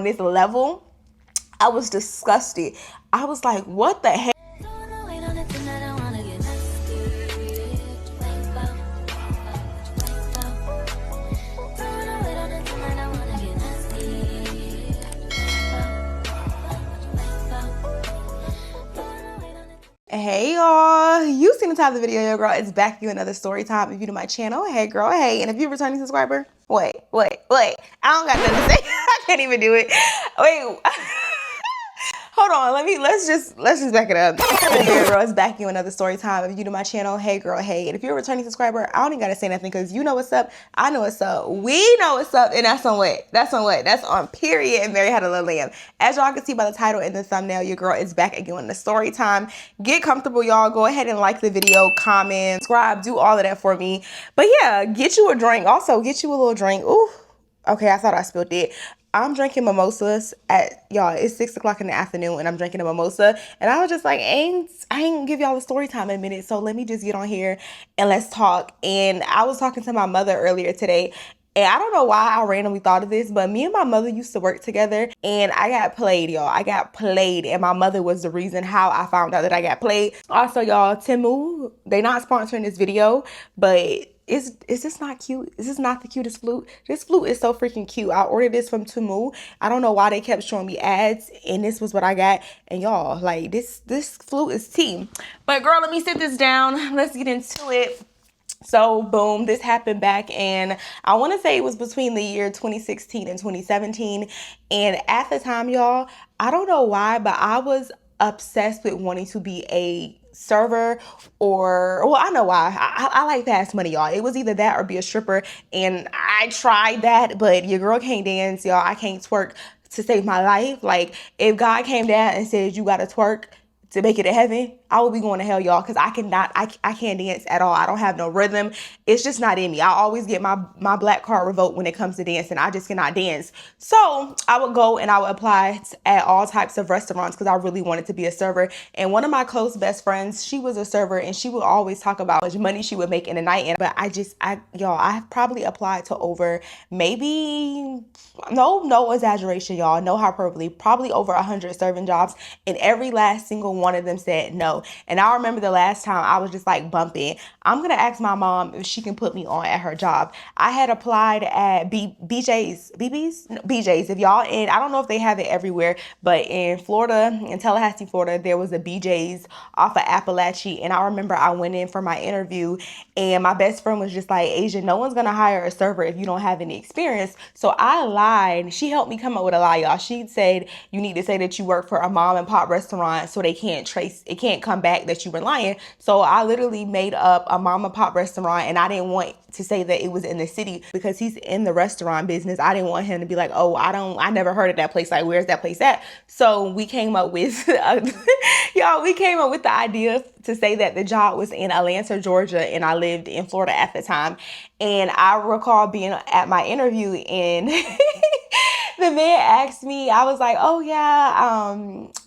this level, I was disgusted. I was like, what the heck? Hey y'all, you seen the title of the video. Your girl is back with another story time. If you to my channel, hey girl, hey. And if you're a returning subscriber, wait, I don't got nothing to say. I can't even do it. Wait. Hold on, let's just back it up. Hey girl, it's back with another story time. If you to my channel, hey girl, hey. And if you're a returning subscriber, I don't even gotta say nothing because you know what's up, I know what's up, we know what's up, and that's on what? That's on period and Mary Had a Little Lamb. As y'all can see by the title and the thumbnail, your girl is back again with the story time. Get comfortable, y'all. Go ahead and like the video, comment, subscribe, do all of that for me. But yeah, get you a drink. Also, get you a little drink. Ooh, okay, I thought I spilled it. I'm drinking mimosas y'all, it's 6 o'clock in the afternoon and I'm drinking a mimosa. And I was just like, I ain't gonna give y'all the story time in a minute. So let me just get on here and let's talk. And I was talking to my mother earlier today. And I don't know why I randomly thought of this, but me and my mother used to work together and I got played, y'all. I got played and my mother was the reason how I found out that I got played. Also, y'all, Temu, they not sponsoring this video, but is this not cute? Is this not the cutest flute? This flute is so freaking cute. I ordered this from Temu. I don't know why they kept showing me ads and this was what I got. And y'all, like this flute is tea. But girl, let me sit this down. Let's get into it. So boom, this happened back in, I want to say it was between the year 2016 and 2017. And at the time, y'all, I don't know why, but I was obsessed with wanting to be a server or, well, I know why. I like fast money, y'all. It was either that or be a stripper. And I tried that, but your girl can't dance, y'all. I can't twerk to save my life. Like if God came down and said, you got to twerk to make it to heaven, I will be going to hell, y'all, because I can't dance at all. I don't have no rhythm. It's just not in me. I always get my black card revoked when it comes to dancing. I just cannot dance. So I would go and I would apply at all types of restaurants because I really wanted to be a server. And one of my close best friends, she was a server and she would always talk about how much money she would make in a night. But y'all, I've probably applied to over maybe, no exaggeration, y'all, no hyperbole, probably over 100 serving jobs. And every last single one of them said no. And I remember the last time I was just like bumping. I'm going to ask my mom if she can put me on at her job. I had applied at BJ's, if y'all, and I don't know if they have it everywhere, but in Florida, in Tallahassee, Florida, there was a BJ's off of Appalachia. And I remember I went in for my interview and my best friend was just like, Asia, no one's going to hire a server if you don't have any experience. So I lied. She helped me come up with a lie, y'all. She said, you need to say that you work for a mom and pop restaurant so they can't trace, it can't come back that you were lying. So I literally made up a mom and pop restaurant and I didn't want to say that it was in the city because he's in the restaurant business. I didn't want him to be like, oh, I never heard of that place. Like, where's that place at? So we came up with, y'all, we came up with the idea to say that the job was in Atlanta, Georgia, and I lived in Florida at the time. And I recall being at my interview and the man asked me, I was like, oh yeah,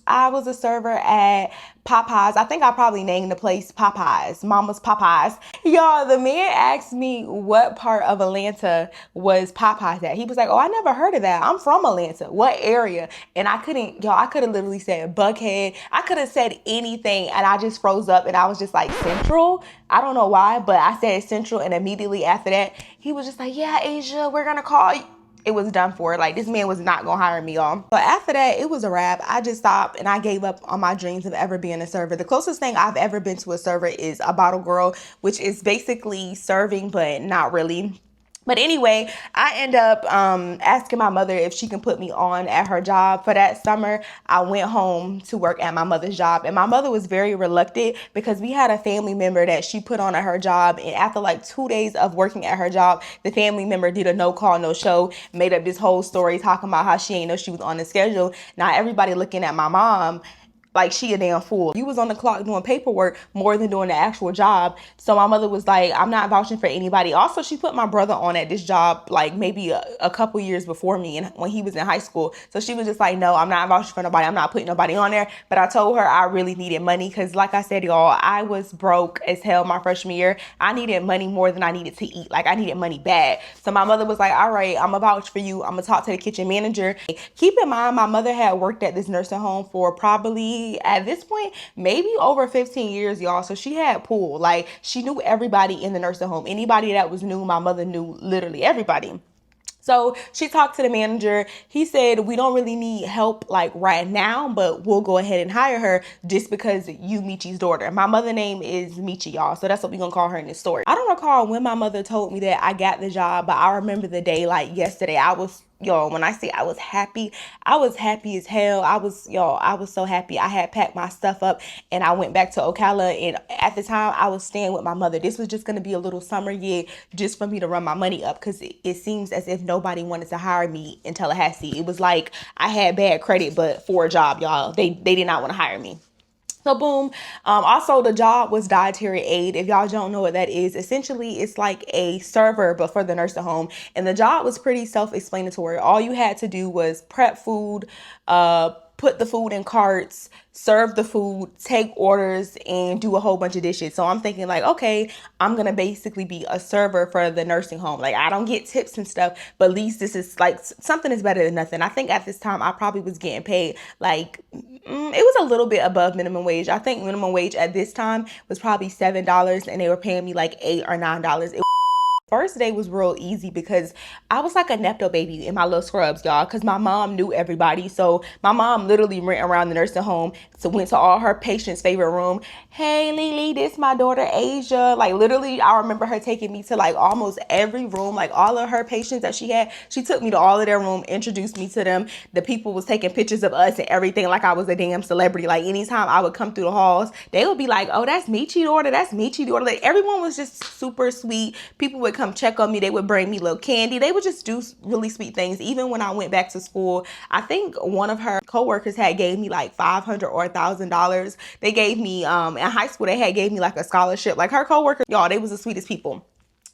I was a server at Popeyes. I think I probably named the place Popeyes, Mama's Popeyes. Y'all, the man asked me what part of Atlanta was Popeyes at. He was like, oh, I never heard of that. I'm from Atlanta. What area? And I could have literally said Buckhead. I could have said anything and I just froze up and I was just like, Central? I don't know why, but I said Central and immediately after that, he was just like, yeah, Asia, we're going to call you. It was done for. Like, this man was not gonna hire me, y'all. But after that, it was a wrap. I just stopped and I gave up on my dreams of ever being a server. The closest thing I've ever been to a server is a bottle girl, which is basically serving, but not really. But anyway, I end up asking my mother if she can put me on at her job. For that summer, I went home to work at my mother's job. And my mother was very reluctant because we had a family member that she put on at her job. And after like 2 days of working at her job, the family member did a no call, no show, made up this whole story talking about how she ain't know she was on the schedule. Now everybody looking at my mom like she a damn fool. You was on the clock doing paperwork more than doing the actual job. So my mother was like, I'm not vouching for anybody. Also, she put my brother on at this job like maybe a couple years before me, and when he was in high school. So she was just like, no, I'm not vouching for nobody. I'm not putting nobody on there. But I told her I really needed money because, like I said, y'all, I was broke as hell my freshman year. I needed money more than I needed to eat. Like, I needed money bad. So my mother was like, all right, I'm gonna vouch for you. I'm gonna talk to the kitchen manager. Keep in mind, my mother had worked at this nursing home for probably, at this point, maybe over 15 years, y'all. So she had pull. Like, she knew everybody in the nursing home. Anybody that was new, my mother knew literally everybody. So she talked to the manager. He said, we don't really need help like right now, but we'll go ahead and hire her just because you Michi's daughter. My mother's name is Michi, y'all. So that's what we're going to call her in this story. I don't recall when my mother told me that I got the job, but I remember the day like yesterday. When I say I was happy as hell. I was so happy. I had packed my stuff up and I went back to Ocala, and at the time I was staying with my mother. This was just going to be a little summer gig just for me to run my money up, because it seems as if nobody wanted to hire me in Tallahassee. It was like I had bad credit, but for a job, y'all. They did not want to hire me. So boom. Also, the job was dietary aid. If y'all don't know what that is, essentially it's like a server, but for the nursing home. And the job was pretty self-explanatory. All you had to do was prep food, put the food in carts, serve the food, take orders, and do a whole bunch of dishes. So I'm thinking like, okay, I'm going to basically be a server for the nursing home. Like, I don't get tips and stuff, but at least this is like something is better than nothing. I think at this time I probably was getting paid like, it was a little bit above minimum wage. I think minimum wage at this time was probably $7 and they were paying me like $8 or $9. First day was real easy because I was like a Nepto baby in my little scrubs, y'all, because my mom knew everybody. So my mom literally went around the nursing home, so went to all her patients' favorite room. Hey, Lily, this my daughter, Asia. Like, literally, I remember her taking me to like almost every room, like all of her patients that she had. She took me to all of their room, introduced me to them. The people was taking pictures of us and everything like I was a damn celebrity. Like, anytime I would come through the halls, they would be like, oh, that's Michi daughter, that's Michi daughter. Like, everyone was just super sweet. People would come check on me. They would bring me little candy. They would just do really sweet things. Even when I went back to school, I think one of her coworkers had gave me like $500 or $1,000. They gave me, in high school, they had gave me like a scholarship. Like, her coworkers, y'all, they was the sweetest people.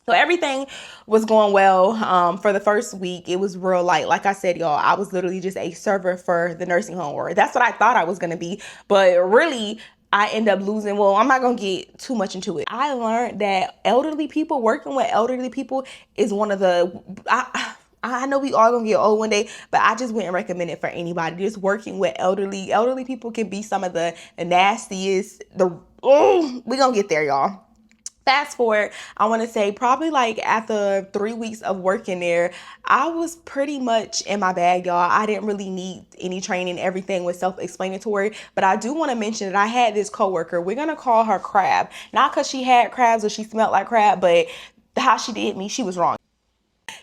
So everything was going well. For the first week, it was real light. Like I said, y'all, I was literally just a server for the nursing home, or that's what I thought I was going to be. But really, I end up losing. Well, I'm not going to get too much into it. I learned that working with elderly people is one of the, I know we all gonna get old one day, but I just wouldn't recommend it for anybody. Just working with elderly people can be some of the nastiest. We gonna get there, y'all. Fast forward, I want to say probably like after 3 weeks of working there, I was pretty much in my bag, y'all. I didn't really need any training. Everything was self-explanatory. But I do want to mention that I had this coworker. We're going to call her Crab. Not because she had crabs or she smelled like crab, but how she did me, she was wrong.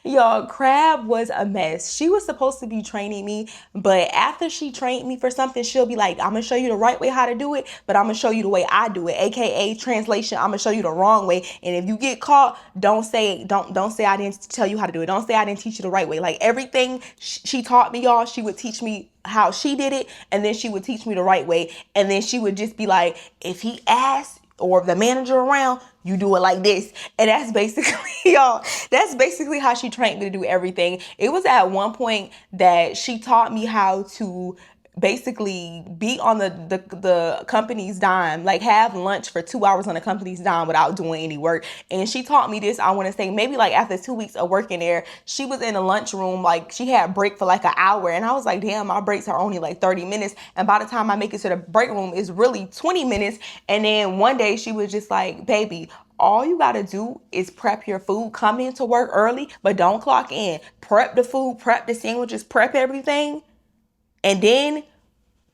Y'all, Crab was a mess. She was supposed to be training me, but after she trained me for something, she'll be like, I'm gonna show you the right way how to do it, but I'm gonna show you the way I do it. AKA translation, I'm gonna show you the wrong way. And if you get caught, don't say I didn't tell you how to do it. Don't say I didn't teach you the right way. Like, everything she taught me, y'all, she would teach me how she did it, and then she would teach me the right way. And then she would just be like, if he asks, or the manager around, you do it like this. And that's basically, y'all, that's basically how she trained me to do everything. It was at one point that she taught me how to basically be on the company's dime, like have lunch for 2 hours on the company's dime without doing any work. And she taught me this, I want to say maybe like after 2 weeks of working there. She was in the lunchroom, like she had break for like an hour, and I was like, damn, my breaks are only like 30 minutes, and by the time I make it to the break room, it's really 20 minutes. And then one day she was just like, baby, all you gotta do is prep your food, come into work early, but don't clock in. Prep the food, prep the sandwiches, prep everything, and then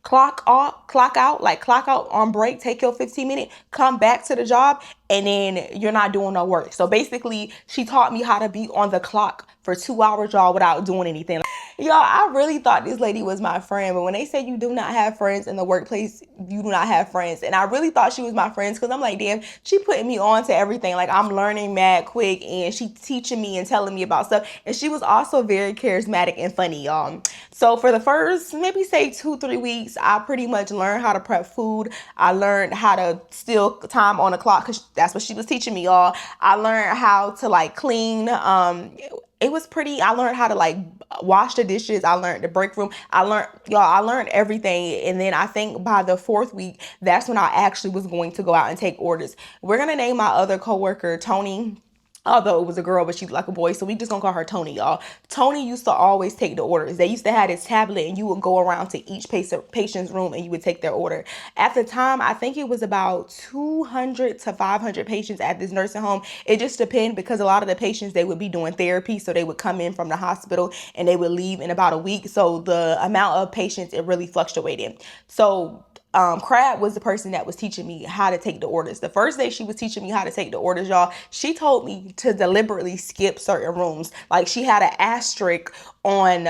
clock out on break, take your 15 minutes, come back to the job, and then you're not doing no work. So basically, she taught me how to be on the clock for 2 hours, y'all, without doing anything. Y'all, I really thought this lady was my friend, but when they say you do not have friends in the workplace, you do not have friends. And I really thought she was my friend, because I'm like, damn, she putting me on to everything. Like, I'm learning mad quick, and she teaching me and telling me about stuff. And she was also very charismatic and funny, y'all. So for the first, maybe say 2-3 weeks, I pretty much learned how to prep food. I learned how to steal time on the clock, because that's what she was teaching me, y'all. I learned how to like clean. It was pretty. I learned how to like wash the dishes. I learned the break room. I learned everything. And then I think by the 4th week, that's when I actually was going to go out and take orders. We're going to name my other coworker Tony. Although it was a girl, but she's like a boy, so we just gonna call her Tony, y'all. Tony used to always take the orders. They used to have this tablet, and you would go around to each patient's room, and you would take their order. At the time, I think it was about 200 to 500 patients at this nursing home. It just depended, because a lot of the patients, they would be doing therapy, so they would come in from the hospital, and they would leave in about a week. So the amount of patients, it really fluctuated. So Crab was the person that was teaching me how to take the orders. The first day she was teaching me how to take the orders, y'all, she told me to deliberately skip certain rooms. Like, she had an asterisk on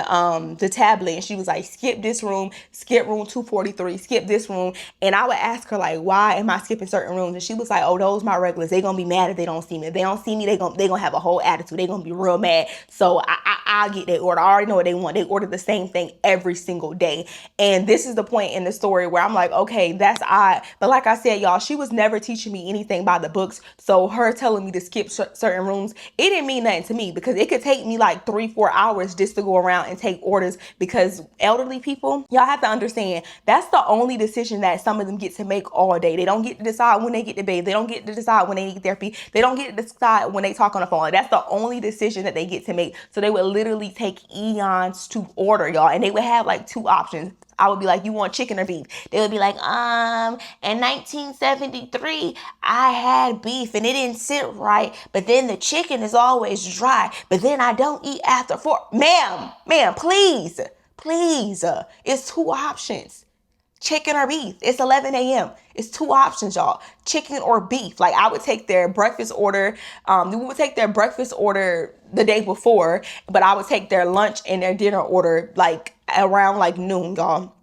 the tablet, and she was like, skip this room, skip room 243, skip this room. And I would ask her, like, why am I skipping certain rooms? And she was like, oh, those my regulars. They gonna be mad if they don't see me. If they don't see me, they gonna have a whole attitude. They gonna be real mad. So I'll get their order. I already know what they want. They order the same thing every single day. And this is the point in the story where I'm like, okay, that's odd. But like I said, y'all, she was never teaching me anything by the books. So her telling me to skip certain rooms, it didn't mean nothing to me, because it could take me like 3-4 hours just to go around and take orders. Because elderly people, y'all have to understand, that's the only decision that some of them get to make all day. They don't get to decide when they get to bathe. They don't get to decide when they need therapy. They don't get to decide when they talk on the phone. Like, that's the only decision that they get to make. So they would literally take eons to order, y'all. And they would have like 2 options. I would be like, you want chicken or beef? They would be like, in 1973, I had beef and it didn't sit right, but then the chicken is always dry, but then I don't eat after 4. Ma'am, please, it's 2 options. Chicken or beef. It's 11 a.m. It's 2 options, y'all. Chicken or beef. Like, I would take their breakfast order. We would take their breakfast order the day before, but I would take their lunch and their dinner order like around like noon, y'all.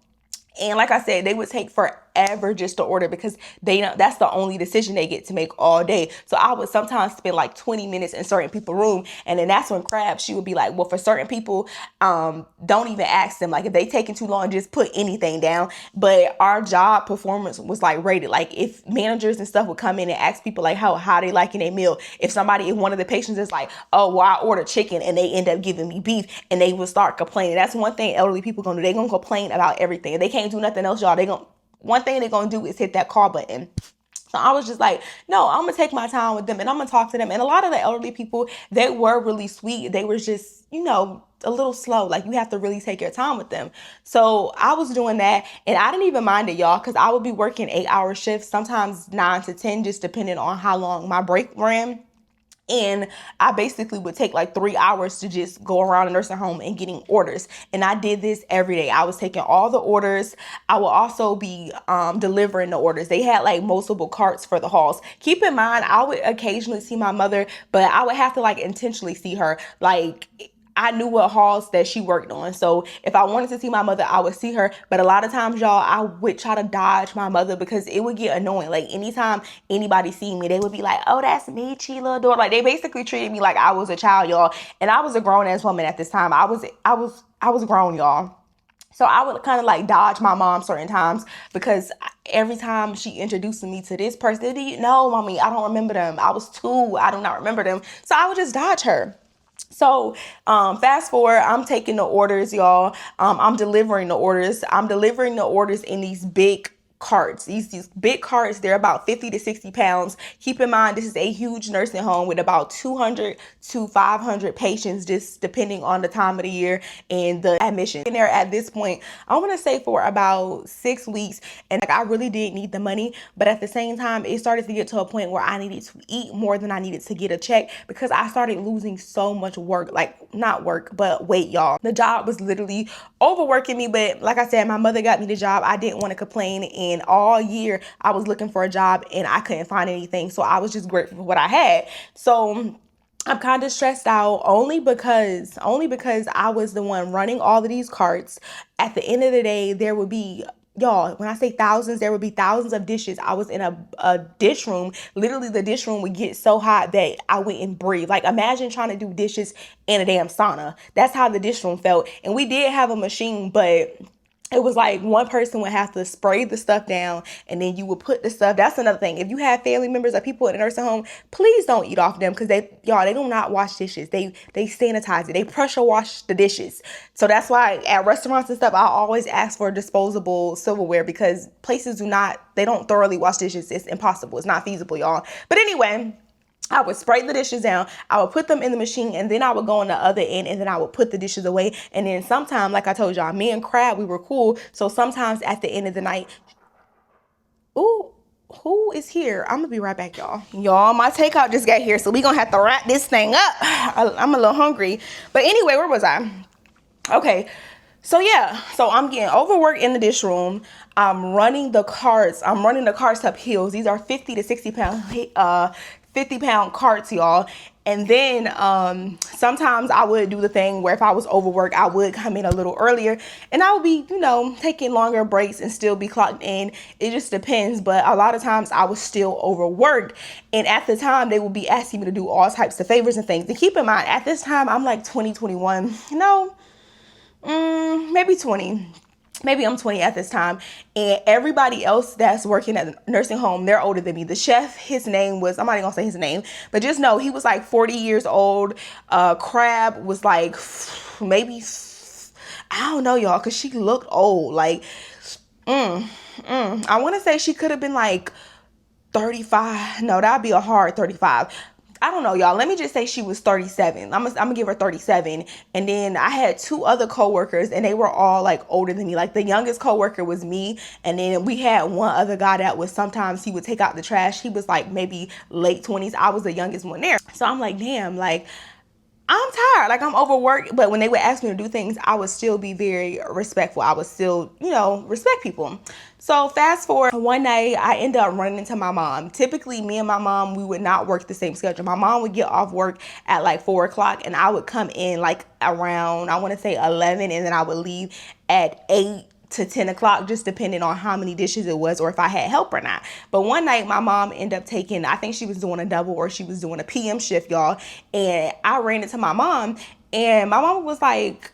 And like I said, they would take forever just to order, because that's the only decision they get to make all day. So I would sometimes spend like 20 minutes in certain people's room. And then that's when she would be like, well, for certain people, don't even ask them. Like, if they taking too long, just put anything down. But our job performance was like rated. Like, if managers and stuff would come in and ask people like how they liking their meal. If one of the patients is like, oh, well, I ordered chicken and they end up giving me beef, and they would start complaining. That's one thing elderly people gonna do. They gonna complain about everything. They can't do nothing else, y'all. One thing they're gonna do is hit that call button. So I was just like, no, I'm gonna take my time with them, and I'm gonna talk to them. And a lot of the elderly people, they were really sweet. They were just, a little slow. Like, you have to really take your time with them. So I was doing that, and I didn't even mind it, y'all, because I would be working 8-hour shifts, sometimes 9 to 10, just depending on how long my break ran. And I basically would take like 3 hours to just go around a nursing home and getting orders. And I did this every day. I was taking all the orders. I will also be delivering the orders. They had like multiple carts for the halls. Keep in mind, I would occasionally see my mother, but I would have to like intentionally see her. Like, I knew what halls that she worked on. So if I wanted to see my mother, I would see her. But a lot of times, y'all, I would try to dodge my mother, because it would get annoying. Like, anytime anybody see me, they would be like, oh, that's me, Sheila door. Like, they basically treated me like I was a child, y'all. And I was a grown ass woman at this time. I was grown, y'all. So I would kind of like dodge my mom certain times, because every time she introduced me to this person, no, mommy, I don't remember them. I was 2. I do not remember them. So I would just dodge her. So fast forward, I'm taking the orders, y'all. I'm delivering the orders. I'm delivering the orders in these big carts. These big carts, they're about 50 to 60 pounds. Keep in mind, this is a huge nursing home with about 200 to 500 patients, just depending on the time of the year and the admission. In there at this point, I want to say for about 6 weeks, and like, I really did need the money, but at the same time, it started to get to a point where I needed to eat more than I needed to get a check, because I started losing so much work, like not work, but weight, y'all. The job was literally overworking me, but like I said, my mother got me the job. I didn't want to complain, and and all year I was looking for a job and I couldn't find anything. So I was just grateful for what I had. So I'm kind of stressed out only because I was the one running all of these carts. At the end of the day, there would be, y'all, when I say thousands, there would be thousands of dishes. I was in a dish room. Literally, the dish room would get so hot that I wouldn't breathe. Like, imagine trying to do dishes in a damn sauna. That's how the dish room felt. And we did have a machine, but it was like one person would have to spray the stuff down and then you would put the stuff. That's another thing. If you have family members or people in a nursing home, please don't eat off them because they do not wash dishes. They sanitize it. They pressure wash the dishes. So that's why at restaurants and stuff, I always ask for disposable silverware because places they don't thoroughly wash dishes. It's impossible. It's not feasible, y'all. But anyway, I would spray the dishes down, I would put them in the machine, and then I would go on the other end, and then I would put the dishes away. And then sometimes, like I told y'all, me and Crab, we were cool. So sometimes at the end of the night, ooh, who is here? I'm gonna be right back, y'all. Y'all, my takeout just got here, so we gonna have to wrap this thing up. I'm a little hungry. But anyway, where was I? Okay. So yeah, so I'm getting overworked in the dish room. I'm running the carts up hills. These are 50 to 60 pound 50-pound carts, y'all. And then sometimes I would do the thing where if I was overworked, I would come in a little earlier and I would be, taking longer breaks and still be clocked in. It just depends. But a lot of times I was still overworked. And at the time, they would be asking me to do all types of favors and things. And keep in mind, at this time, I'm like 21. Maybe 20. Maybe I'm 20 at this time, and everybody else that's working at the nursing home, they're older than me. The chef, his name was, I'm not even gonna say his name, but just know he was like 40 years old. Crab was like maybe, I don't know, y'all, because she looked old. Like, I want to say she could have been like 35. No, that'd be a hard 35. I don't know, y'all. Let me just say she was 37. I'm gonna give her 37. And then I had two other coworkers, and they were all like older than me. Like the youngest coworker was me, and then we had one other guy that was sometimes he would take out the trash. He was like maybe late 20s. I was the youngest one there. So I'm like, damn, like I'm tired, like I'm overworked. But when they would ask me to do things, I would still be very respectful. I would still, respect people. So fast forward, one night I ended up running into my mom. Typically, me and my mom, we would not work the same schedule. My mom would get off work at like 4:00 and I would come in like around, I want to say 11, and then I would leave at 8 to 10 o'clock, just depending on how many dishes it was or if I had help or not. But one night my mom ended up taking, I think she was doing a double or she was doing a PM shift, y'all. And I ran into my mom and my mom was like,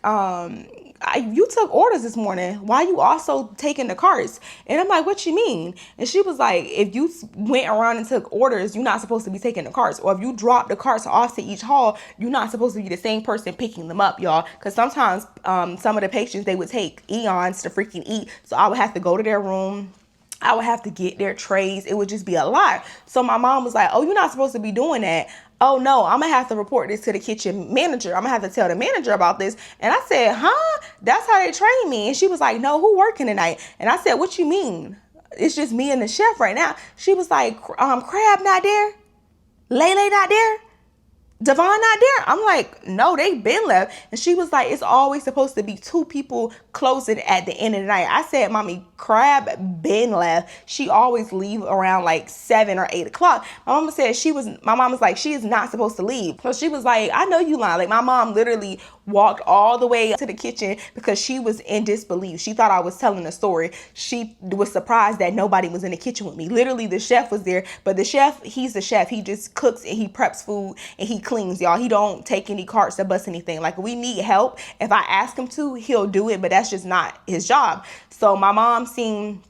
you took orders this morning. Why you also taking the carts? And I'm like, what you mean? And she was like, if you went around and took orders, you're not supposed to be taking the carts. Or if you drop the carts off to each hall, you're not supposed to be the same person picking them up, y'all. Because sometimes some of the patients, they would take eons to freaking eat. So I would have to go to their room. I would have to get their trays. It would just be a lot. So my mom was like, oh, you're not supposed to be doing that. Oh, no, I'm going to have to report this to the kitchen manager. I'm going to have to tell the manager about this. And I said, huh? That's how they train me. And she was like, no, who working tonight? And I said, what you mean? It's just me and the chef right now. She was like, Crab not there? Lele not there? Devon not there? I'm like, no, they been left. And she was like, it's always supposed to be two people closing at the end of the night. I said, Mommy, Crab been left. She always leave around like 7 or 8 o'clock. My mom was like, she is not supposed to leave. So she was like, I know you lying. Like my mom literally walked all the way to the kitchen because she was in disbelief. She thought I was telling a story. She was surprised that nobody was in the kitchen with me. Literally the chef was there, but the chef, he's the chef. He just cooks and he preps food and he cleans, y'all. He don't take any carts or bust anything. Like we need help. If I ask him to, he'll do it, but that's just not his job. So my mom seen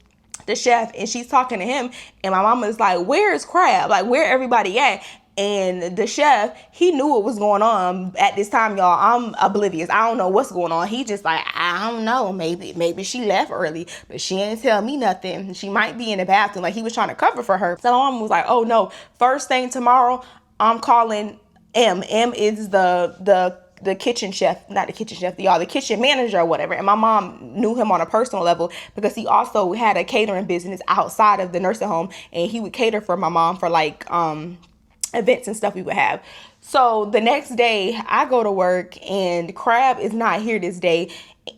the chef and she's talking to him and my mama is like, where is Crab? Like where everybody at? And the chef, he knew what was going on at this time, y'all. I'm oblivious. I don't know what's going on. He just like, I don't know. Maybe she left early, but she ain't tell me nothing. She might be in the bathroom. Like he was trying to cover for her. So my mom was like, oh no, first thing tomorrow, I'm calling M. M is the kitchen chef, not the kitchen chef, the kitchen manager or whatever. And my mom knew him on a personal level because he also had a catering business outside of the nursing home and he would cater for my mom for like, events and stuff we would have. So the next day I go to work and Crab is not here this day,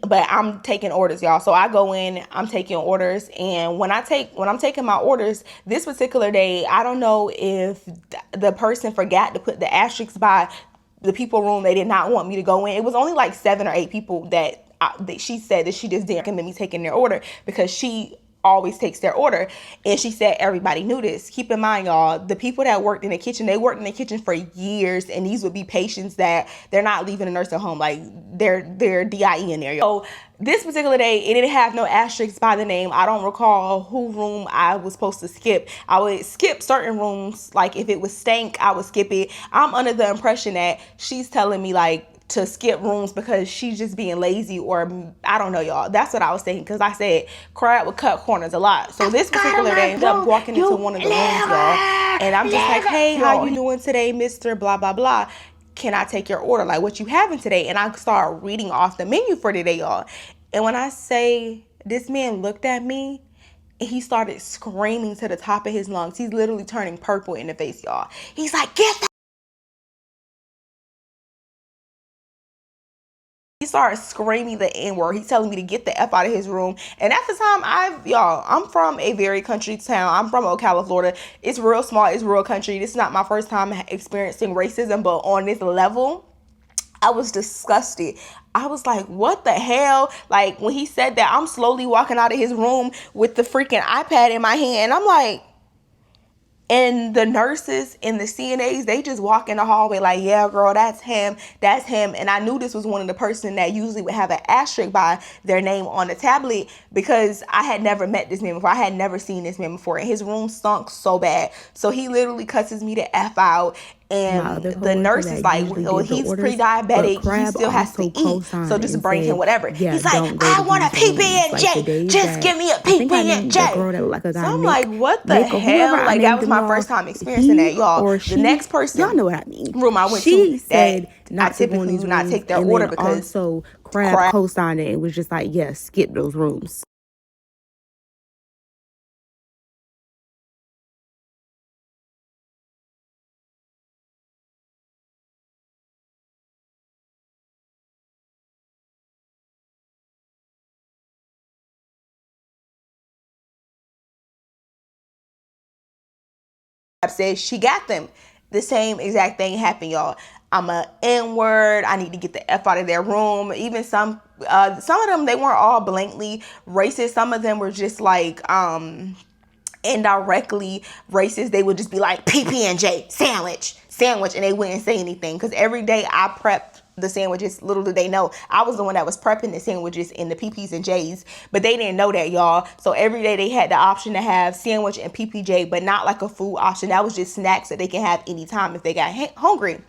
but I'm taking orders, y'all. So I go in, I'm taking orders, and when I'm taking my orders this particular day, I don't know if the person forgot to put the asterisks by the people room they did not want me to go in. It was only like 7 or 8 people that she said that she just didn't recommend me taking their order because she always takes their order, and she said everybody knew this. Keep in mind, y'all, the people that worked in the kitchen, they worked in the kitchen for years, and these would be patients that they're not leaving a nursing home, like they're DIE in there, y'all. So this particular day, it didn't have no asterisks by the name. I don't recall who room I was supposed to skip. I would skip certain rooms, like if it was stank, I would skip it. I'm under the impression that she's telling me like to skip rooms because she's just being lazy, or I don't know, y'all. That's what I was thinking, because I said Crab would cut corners a lot. So this particular day, I ended up walking into one of the rooms, y'all, and I'm just like, hey, how you doing today, Mr. Blah, blah, blah. Can I take your order? Like, what you having today? And I start reading off the menu for today, y'all. And when I say, this man looked at me and he started screaming to the top of his lungs. He's literally turning purple in the face, y'all. He's like, get the... He started screaming the N-word. He's telling me to get the F out of his room. And at the time, I'm from a very country town. I'm from Ocala, Florida. It's real small. It's real country. This is not my first time experiencing racism, but on this level, I was disgusted. I was like, what the hell? Like, when he said that, I'm slowly walking out of his room with the freaking iPad in my hand. I'm like, and the nurses and the CNAs, they just walk in the hallway like, yeah, girl, that's him. That's him. And I knew this was one of the person that usually would have an asterisk by their name on the tablet, because I had never met this man before. I had never seen this man before. And his room stunk so bad. So he literally cusses me the F out. And the nurse is like, well, he's pre-diabetic. He still has to eat. So just bring him whatever. Yeah, he's like, I want a PB&J. Just give me a PB&J. So I'm like, what the hell? Like, that was my first time experiencing that, y'all. The next person, y'all know what I mean, room I went to, said I typically do not take their order, because also Crab co-signed it and was just like, yes, skip those rooms. said she got them. The same exact thing happened, y'all. I'm a N-word. I need to get the F out of their room. Even some of them, they weren't all blatantly racist. Some of them were just like indirectly racist. They would just be like, PB&J sandwich, and they wouldn't say anything, because every day I prepped the sandwiches. Little did they know I was the one that was prepping the sandwiches in the PPs and J's, but they didn't know that, y'all. So every day they had the option to have sandwich and PPJ, but not like a food option. That was just snacks that they can have anytime if they got hungry.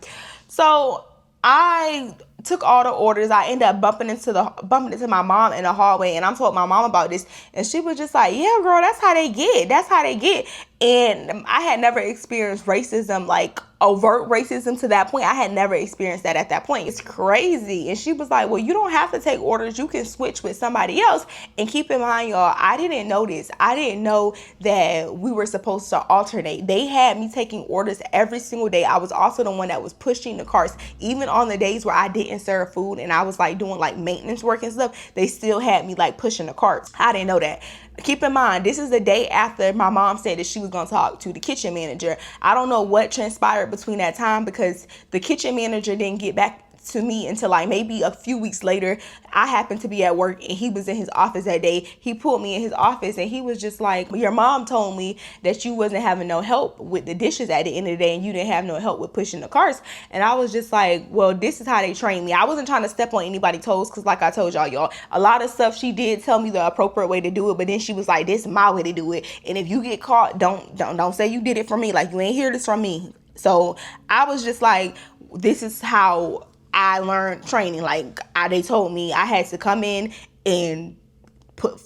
So I took all the orders. I ended up bumping into my mom in the hallway, and I'm told my mom about this, and she was just like, yeah, girl, that's how they get. And I had never experienced racism, like overt racism, to that point. I had never experienced that at that point. It's crazy. And she was like, well, you don't have to take orders. You can switch with somebody else. And keep in mind, y'all, I didn't know this. I didn't know that we were supposed to alternate. They had me taking orders every single day. I was also the one that was pushing the carts. Even on the days where I didn't serve food and I was like doing like maintenance work and stuff, they still had me like pushing the carts. I didn't know that. Keep in mind, this is the day after my mom said that she was going to talk to the kitchen manager. I don't know what transpired between that time, because the kitchen manager didn't get back to me until like maybe a few weeks later. I happened to be at work and he was in his office that day. He pulled me in his office and he was just like, your mom told me that you wasn't having no help with the dishes at the end of the day, and you didn't have no help with pushing the carts. And I was just like, well, this is how they train me. I wasn't trying to step on anybody's toes, because like I told y'all, a lot of stuff she did tell me the appropriate way to do it, but then she was like, this is my way to do it, and if you get caught, don't say you did it from me. Like, you ain't hear this from me. So I was just like, this is how I learned training. Like, they told me I had to come in and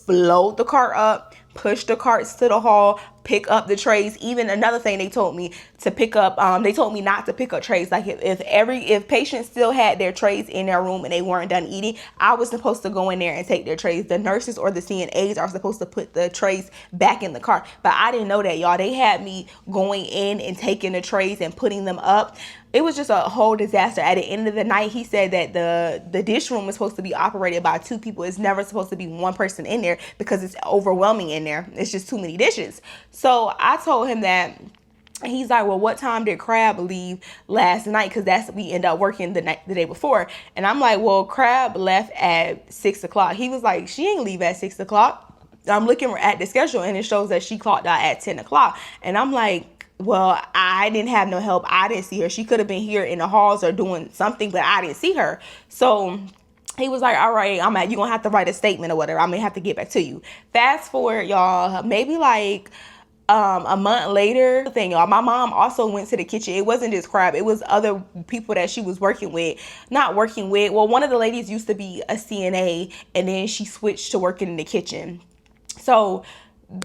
load the cart up, push the carts to the hall, pick up the trays. Even another thing they told me to pick up, they told me not to pick up trays. Like if patients still had their trays in their room and they weren't done eating, I was supposed to go in there and take their trays. The nurses or the CNAs are supposed to put the trays back in the cart, but I didn't know that, y'all. They had me going in and taking the trays and putting them up. It was just a whole disaster. At the end of the night, he said that the dish room is supposed to be operated by 2 people. It's never supposed to be 1 person in there because it's overwhelming in there. It's just too many dishes. So I told him that. He's like, well, what time did Crab leave last night? Because that's we end up working the day before. And I'm like, well, Crab left at 6 o'clock. He was like, she ain't leave at 6 o'clock. I'm looking at the schedule and it shows that she clocked out at 10 o'clock. And I'm like, well, I didn't have no help. I didn't see her. She could have been here in the halls or doing something, but I didn't see her. So he was like, all right, you're going to have to write a statement or whatever. I'm going to have to get back to you. Fast forward, y'all, maybe like a month later, y'all, my mom also went to the kitchen. It wasn't just Crab. It was other people that she was working with. Not working with. Well, one of the ladies used to be a CNA, and then she switched to working in the kitchen. So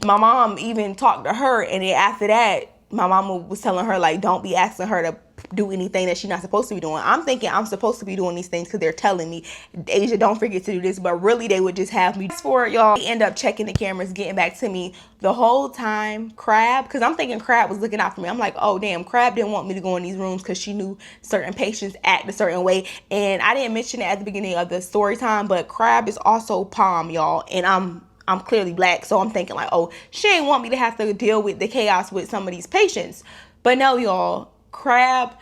my mom even talked to her, and then after that, my mama was telling her, like, don't be asking her to do anything that she's not supposed to be doing. I'm thinking I'm supposed to be doing these things because they're telling me, Asia, don't forget to do this. But really, they would just have me for it, y'all. They end up checking the cameras, getting back to me the whole time. Crab, because I'm thinking Crab was looking out for me. I'm like, oh, damn, Crab didn't want me to go in these rooms because she knew certain patients act a certain way. And I didn't mention it at the beginning of the story time, but Crab is also Palm, y'all. And I'm clearly black, so I'm thinking like, oh, she ain't want me to have to deal with the chaos with some of these patients. But no, y'all, Crab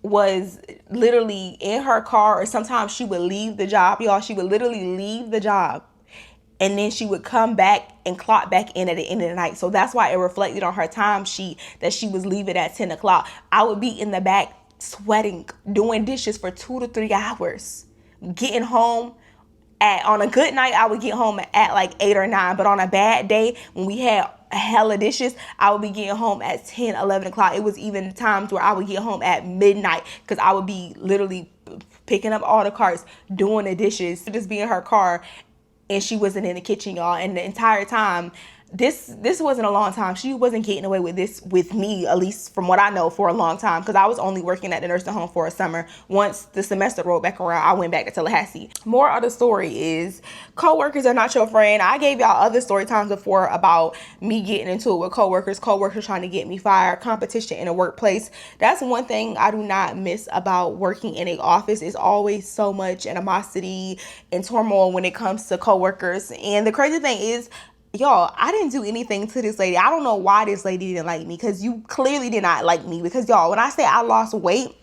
was literally in her car, or sometimes she would leave the job, y'all. She would literally leave the job, and then she would come back and clock back in at the end of the night. So that's why it reflected on her time sheet that she was leaving at 10 o'clock. I would be in the back sweating, doing dishes for 2 to 3 hours, getting home. On a good night, I would get home at like 8 or 9. But on a bad day, when we had hella dishes, I would be getting home at 10, 11 o'clock. It was even times where I would get home at midnight because I would be literally picking up all the carts, doing the dishes, just be in her car, and she wasn't in the kitchen, y'all. And the entire time, this wasn't a long time. She wasn't getting away with this with me, at least from what I know, for a long time, because I was only working at the nursing home for a summer. Once the semester rolled back around, I went back to Tallahassee. More of the story is coworkers are not your friend. I gave y'all other story times before about me getting into it with coworkers trying to get me fired, competition in the workplace. That's one thing I do not miss about working in an office. Is always so much animosity and turmoil when it comes to coworkers. And the crazy thing is, y'all, I didn't do anything to this lady. I don't know why this lady didn't like me, because you clearly did not like me. Because, y'all, when I say I lost weight,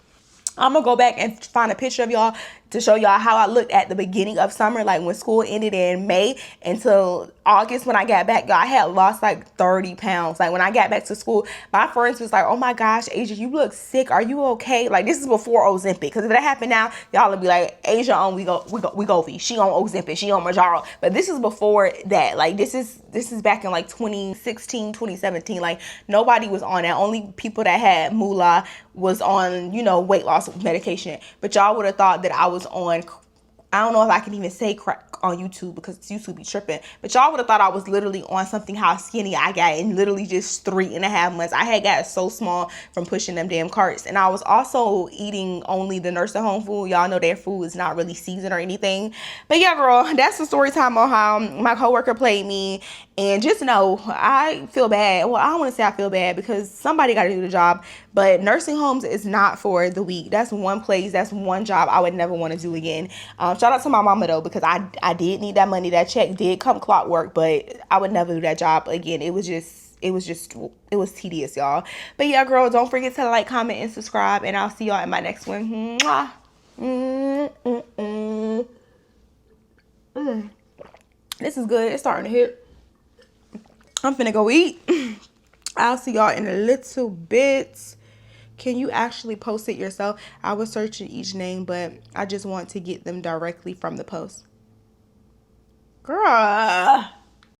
I'm going to go back and find a picture of y'all to show y'all how I looked at the beginning of summer, like when school ended in May until August when I got back. Y'all, I had lost like 30 pounds. Like when I got back to school, my friends was like, oh my gosh, Asia, you look sick. Are you okay? Like this is before Ozempic. Because if that happened now, y'all would be like, Asia on Wegovy. She on Ozempic. She on Mounjaro. But this is before that. Like this is back in like 2016, 2017. Like nobody was on that. Only people that had moolah was on, weight loss medication. But y'all would have thought that I was on, I don't know if I can even say crack on YouTube because YouTube be tripping, but y'all would have thought I was literally on something, how skinny I got in literally just 3.5 months. I had got so small from pushing them damn carts. And I was also eating only the nursing home food. Y'all know their food is not really seasoned or anything. But yeah, girl, that's the story time on how my coworker played me. And just know, I feel bad. Well, I don't want to say I feel bad because somebody got to do the job. But nursing homes is not for the weak. That's one place, that's one job I would never want to do again. Shout out to my mama though, because I did need that money. That check did come clockwork, but I would never do that job again. It was tedious, y'all. But yeah, girl, don't forget to like, comment, and subscribe. And I'll see y'all in my next one. Mwah. This is good. It's starting to hit. I'm finna go eat. I'll see y'all in a little bit. Can you actually post it yourself? I was searching each name, but I just want to get them directly from the post. Girl.